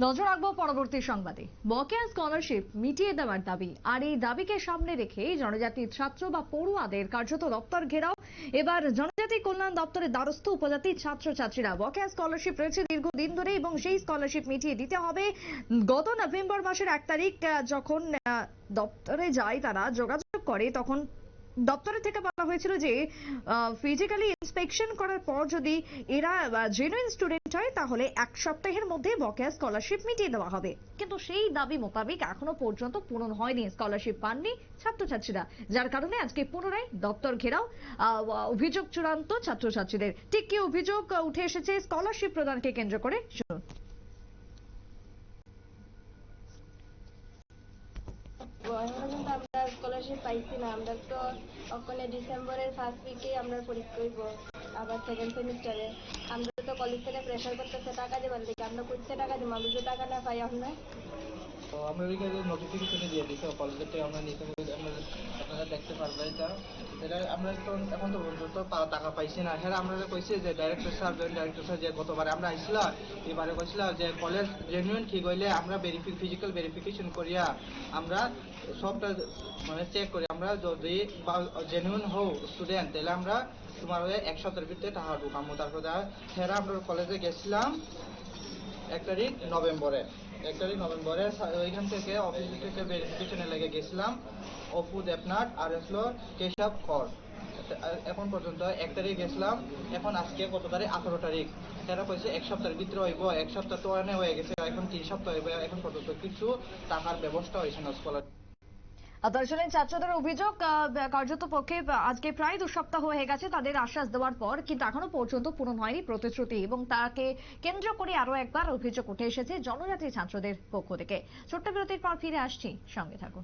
নজর রাখবো পরবর্তী সংবাদে। বকেয়া স্কলারশিপ মিটিয়ে দেওয়ার দাবি, আর এই দাবিকে সামনে রেখে জনজাতি ছাত্র বা পড়ুয়াদের কার্যত দপ্তর ঘেরাও। এবার জনজাতি কল্যাণ দপ্তরের দ্বারস্থ উপজাতি ছাত্রছাত্রীরা। বকেয়া স্কলারশিপ রয়েছে দীর্ঘদিন ধরে এবং সেই স্কলারশিপ মিটিয়ে দিতে হবে। গত নভেম্বর মাসের 1 তারিখ যখন দপ্তরে যায়, তারা যোগাযোগ করে, তখন দপ্তরের থেকে বলা হয়েছিল যে ফিজিক্যালি ইন্সপেকশন করার পর যদি এরা জেনুইন স্টুডেন্ট হয় তাহলে 1 সপ্তাহের মধ্যে বকেয়া স্কলারশিপ মিটিয়ে দেওয়া হবে। কিন্তু সেই দাবি মোতাবেক এখনো পর্যন্ত পূরণ হয়নি, স্কলারশিপ পাননি ছাত্রছাত্রীরা, যার কারণে আজকে পুনরায় দপ্তর ঘেরাও। অভিযোগ চূড়ান্ত ছাত্রছাত্রীদের। ঠিক কি অভিযোগ উঠে এসেছে স্কলারশিপ প্রদানকে কেন্দ্র করে, শুনুন। আমরা স্কলারশিপ পাইছি না। আমরা তো ওখানে ডিসেম্বরের ফার্স্ট উইকে আমরা পরীক্ষা হইব, আবার সেকেন্ড সেমিস্টারে। আমরা তো কলেজ থেকে প্রেশার করতেছে টাকা দেবার দিকে, আমরা কোথায় টাকা দিব? আমরা যদি টাকা না পাই আমরা তো আমরা ওইখানে নোটিফিকেশনে দিয়ে দিচ্ছি কলেজের থেকে আমরা নিতে আপনারা দেখতে পারবেন। এটা আমরা এখন তো পর্যন্ত টাকা পাইছি না। হ্যাঁ আমরা কইছি যে director sir joint director sir যে গতবারে আমরা আইছিলাম, এবারে কইছিলাম যে কলেজ জেনুইন ঠিক হইলে আমরা ফিজিক্যাল ভেরিফিকেশন করিয়া আমরা সবটা মানে চেক করি। আমরা যদি জেনুইন হও স্টুডেন্ট তাহলে আমরা তোমার 1 সপ্তাহের ভিতরে টাকা ঢুকামো। তারপরে হ্যাঁ আমরা কলেজে গেছিলাম 1 তারিখ নভেম্বরে। ওইখান থেকে অফিস থেকে ভেরিফিকেশনে লেগে গেছিলাম অপু দেবনাথ আর আসলো কেশব কর। এখন পর্যন্ত 1 তারিখ গেছিলাম, এখন আজকে কত তারিখ? 18 তারিখ। তারা কইছে 1 সপ্তাহের ভিতরে হইব। 1 সপ্তাহ তো অনেক হয়ে গেছে, এখন 3 সপ্তাহ হইব। এখন পর্যন্ত কিছু টাকার ব্যবস্থা হয়েছে না স্কলার। দর্শনের ছাত্রদের অভিযোগ, কার্যত পক্ষে আজকে প্রায় 2 সপ্তাহ হয়ে গেছে তাদের আশ্বাস দেওয়ার পর, কিন্তু এখনো পর্যন্ত পূরণ হয়নি প্রতিশ্রুতি, এবং তাকে কেন্দ্র করে আরো একবার অভিযোগ উঠে এসেছে জনজাতি ছাত্রদের পক্ষ থেকে। ছোট্ট বিরতির পর ফিরে আসছি, সঙ্গে থাকুন।